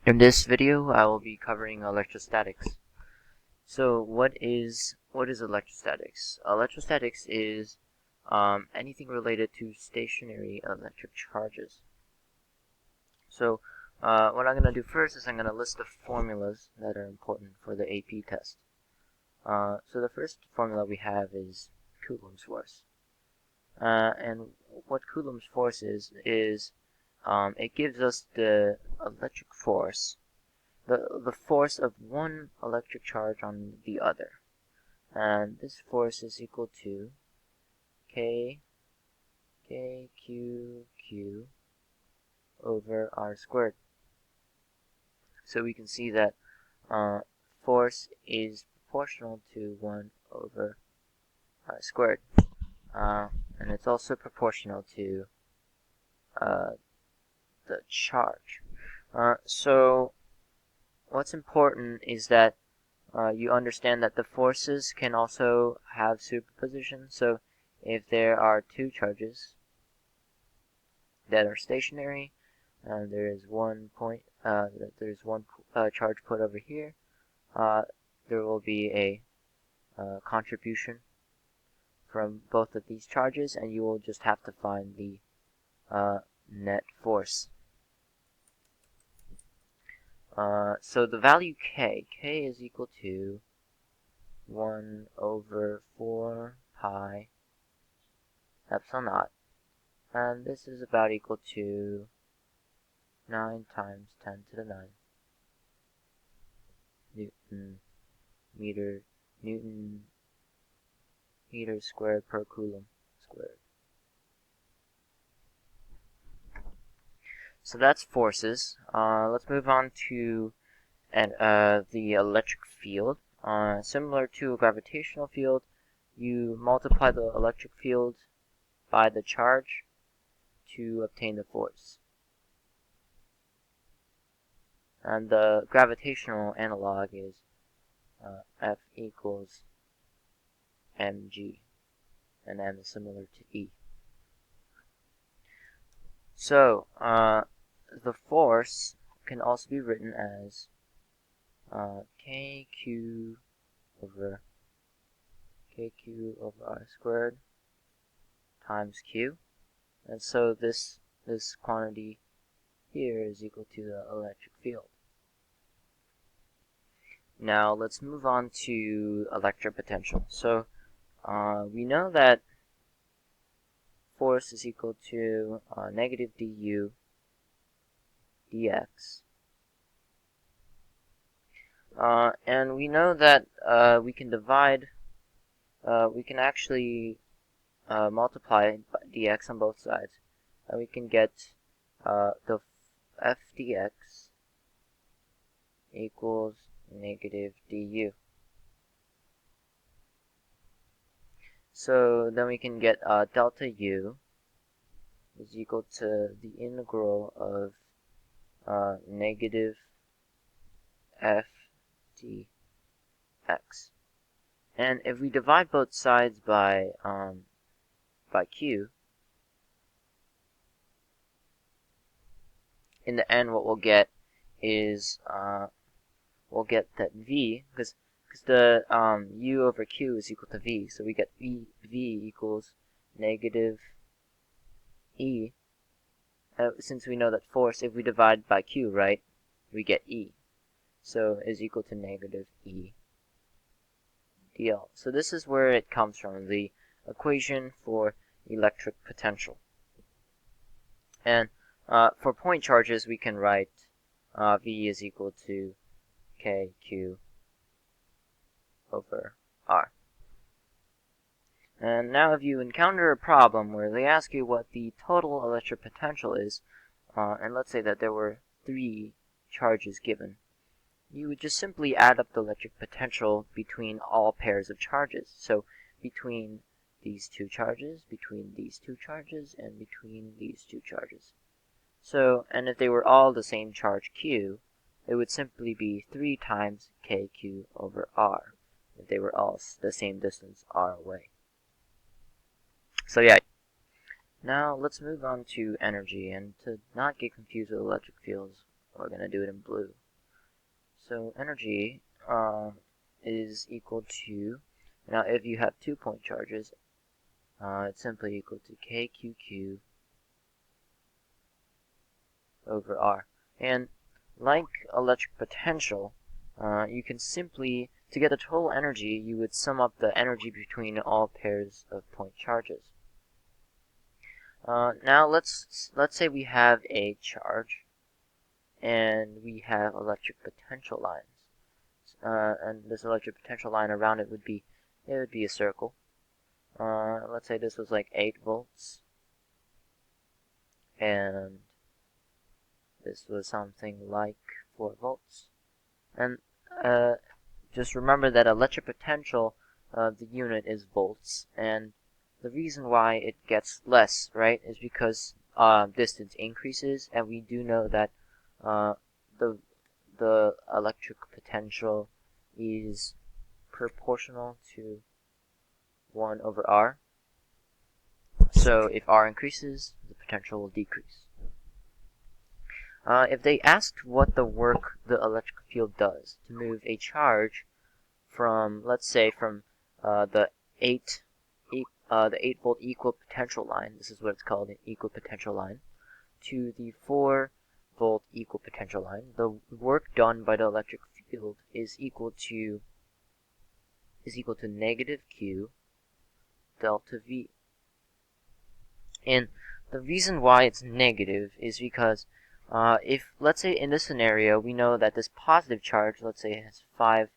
In this video, I will be covering electrostatics. So, what is electrostatics? Electrostatics is anything related to stationary electric charges. So, what I'm going to do first is I'm going to list the formulas that are important for the AP test. So the first formula we have is Coulomb's force. And what Coulomb's force is it gives us the electric force, the force of one electric charge on the other. And this force is equal to K Q over R squared. So we can see that force is proportional to 1 over R squared. And it's also proportional to the charge. So what's important is that you understand that the forces can also have superposition. So if there are two charges that are stationary, there is one charge put over here, there will be a contribution from both of these charges, and you will just have to find the net force. So the value K is equal to 1 over 4 pi epsilon naught, and this is about equal to 9 times 10 to the 9 Newton meter squared per Coulomb squared. So that's forces. Let's move on to the electric field. Similar to a gravitational field, you multiply the electric field by the charge to obtain the force. And the gravitational analog is F equals mg, and m is similar to E. So, the force can also be written as kq over r squared times q. And so this quantity here is equal to the electric field. Now let's move on to electric potential. So we know that force is equal to negative du dx. And we know that we can actually multiply dx on both sides, and we can get the f dx equals negative du. So then we can get delta u is equal to the integral of negative f dx. And if we divide both sides by q, in the end what we'll get is we'll get that v, because the u over q is equal to v, so we get v equals negative e. Since we know that force, if we divide by q, right, we get e, so is equal to negative e dl. So this is where it comes from, the equation for electric potential. And for point charges, we can write v is equal to kq over r. And now if you encounter a problem where they ask you what the total electric potential is, and let's say that there were 3 charges given, you would just simply add up the electric potential between all pairs of charges. So between these 2 charges, between these 2 charges, and between these 2 charges. So, and if they were all the same charge q, it would simply be 3 times kq over r, if they were all the same distance r away. So yeah, now let's move on to energy, and to not get confused with electric fields, We're going to do it in blue. So energy is equal to, now if you have 2 point charges, it's simply equal to KQQ over R. And like electric potential, you can simply, to get the total energy, you would sum up the energy between all pairs of point charges. Now let's say we have a charge, and we have electric potential lines. And this electric potential line around it would be a circle. Let's say this was like 8 volts, and this was something like 4 volts. And just remember that electric potential, the unit is volts, and the reason why it gets less, right, is because distance increases, and we do know that the electric potential is proportional to 1 over R. So if R increases, the potential will decrease. If they asked what the work the electric field does to move a charge from, let's say, from the 8 volt equal potential line, this is what it's called, an equal potential line, to the 4 volt equal potential line, the work done by the electric field is equal to negative Q delta V. And the reason why it's negative is because if, let's say in this scenario, we know that this positive charge, let's say it has 5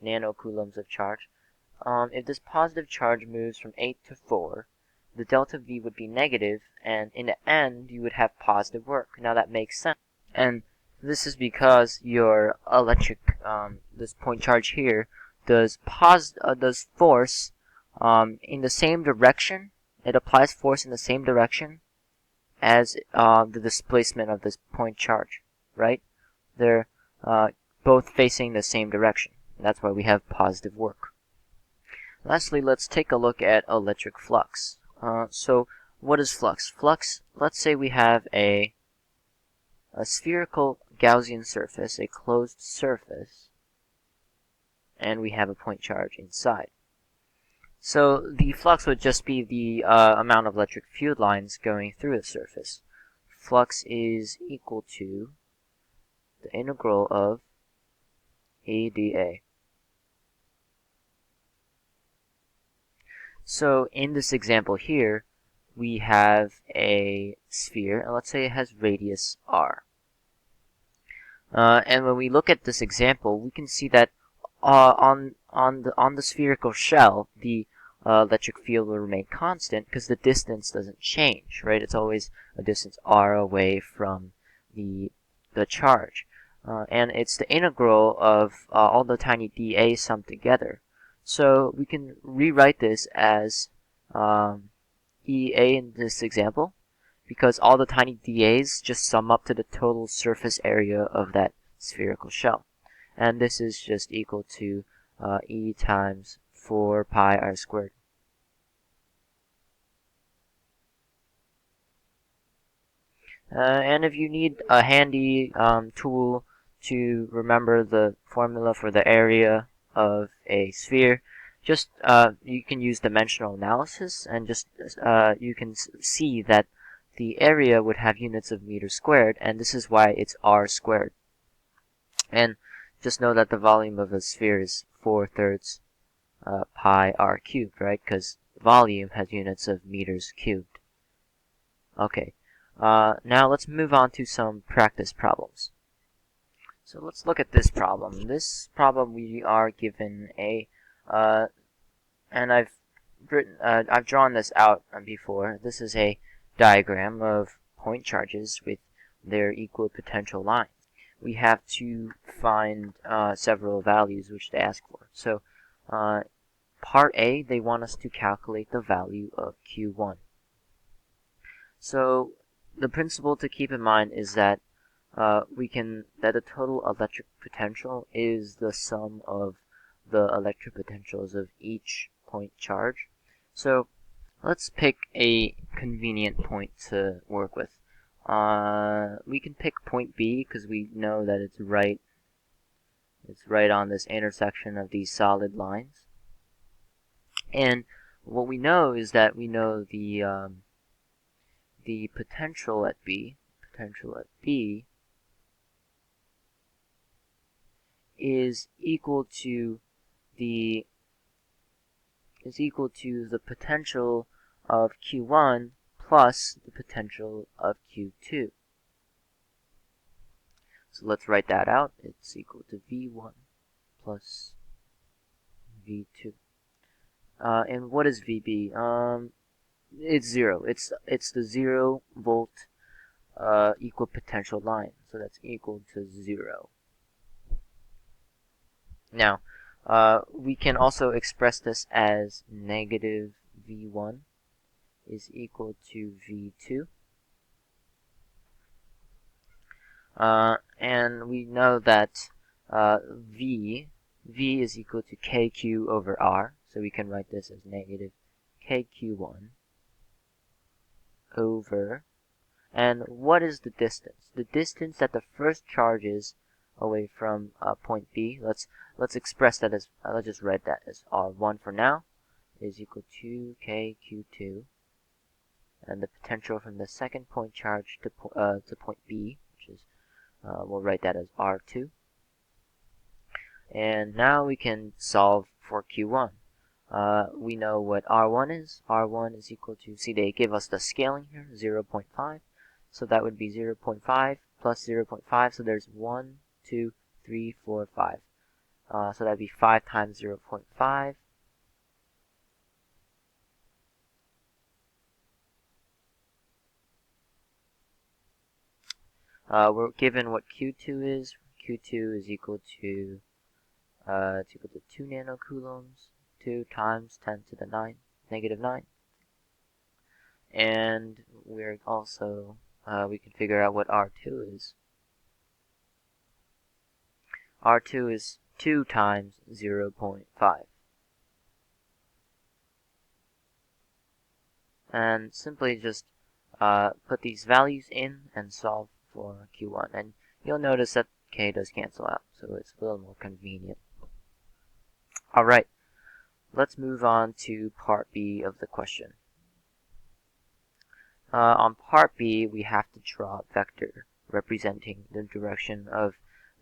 nanocoulombs of charge, if this positive charge moves from 8 to 4, the delta V would be negative, and in the end, you would have positive work. Now that makes sense. And this is because your electric, this point charge here, does force in the same direction. It applies force in the same direction as the displacement of this point charge, right? They're both facing the same direction. That's why we have positive work. Lastly, let's take a look at electric flux. So what is flux? Flux, let's say we have a spherical Gaussian surface, a closed surface, and we have a point charge inside. So the flux would just be the amount of electric field lines going through the surface. Flux is equal to the integral of E dA. So in this example here, we have a sphere, and let's say it has radius r. And when we look at this example, we can see that on the spherical shell, the electric field will remain constant because the distance doesn't change, right? It's always a distance r away from the charge, and it's the integral of all the tiny dA summed together. So we can rewrite this as EA in this example, because all the tiny dAs just sum up to the total surface area of that spherical shell. And this is just equal to E times 4 pi r squared. And if you need a handy tool to remember the formula for the area of a sphere, just you can use dimensional analysis, and just you can see that the area would have units of meters squared, and this is why it's r squared. And just know that the volume of a sphere is 4/3 pi r cubed, right? Because volume has units of meters cubed. Okay, now let's move on to some practice problems. So let's look at this problem. This problem we are given a, and I've drawn this out before. This is a diagram of point charges with their equal potential lines. We have to find several values which they ask for. So part A, they want us to calculate the value of Q1. So the principle to keep in mind is that that the total electric potential is the sum of the electric potentials of each point charge. So let's pick a convenient point to work with. We can pick point B because we know that it's right on this intersection of these solid lines. And what we know is that we know the potential at B is equal to the potential of Q1 plus the potential of Q2. So let's write that out. It's equal to V1 plus V2. And what is VB? It's 0. It's the 0 volt equal potential line. So that's equal to 0. Now, we can also express this as negative V1 is equal to V2. And we know that V is equal to KQ over R. So we can write this as negative KQ1 over, and what is the distance? The distance that the first charge is away from point B. Let's express that as, let's just write that as R1 for now, is equal to KQ2, and the potential from the second point charge to point B, which is, we'll write that as R2. And now we can solve for Q1. We know what R1 is. R1 is equal to, see, they give us the scaling here, 0.5. So that would be 0.5 plus 0.5. So there's 1, 2, 3, 4, 5. So that'd be 5 times 0.5. We're given what Q2 is. Q2 is equal to, it's equal to 2 nanocoulombs. 2 times 10 to the 9, negative 9. And we're also, we can figure out what R2 is. R2 is 2 times 0.5. And simply just put these values in and solve for Q1. And you'll notice that K does cancel out, so it's a little more convenient. Alright, let's move on to part B of the question. On part B, we have to draw a vector representing the direction of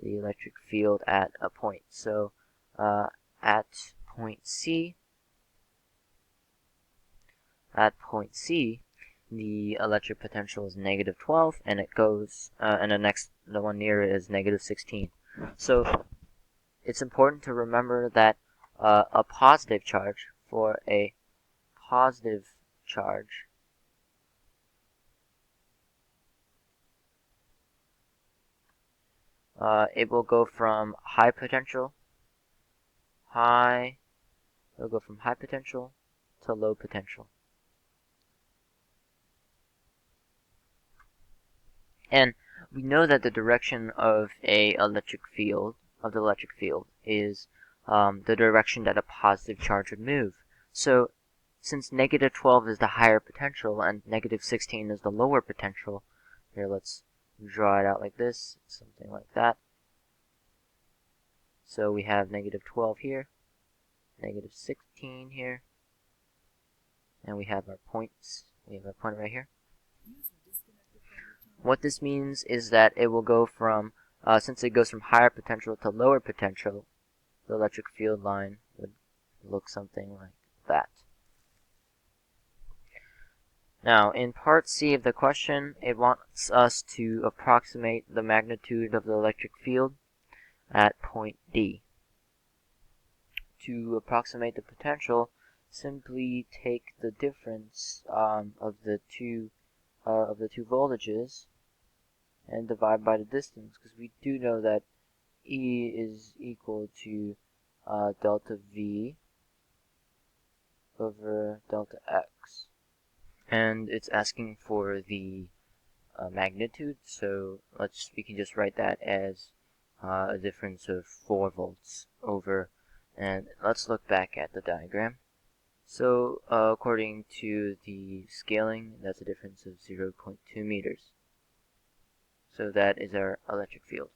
the electric field at a point. So at point C, the electric potential is negative 12, and it goes, and the one near it is negative 16. So it's important to remember that a positive charge, for a positive charge, it will go from high potential to low potential. And we know that the direction of the electric field is the direction that a positive charge would move. So since negative 12 is the higher potential and negative 16 is the lower potential, here let's draw it out like this, something like that. So we have negative 12 here, negative 16 here, and we have our points. We have our point right here. What this means is that it will go from, since it goes from higher potential to lower potential, the electric field line would look something like that. Now, in part C of the question, it wants us to approximate the magnitude of the electric field at point D. To approximate the potential, simply take the difference of the two voltages and divide by the distance, because we do know that E is equal to delta V over delta X. And it's asking for the magnitude, so we can just write that as a difference of 4 volts over, and let's look back at the diagram. So according to the scaling, that's a difference of 0.2 meters. So that is our electric field.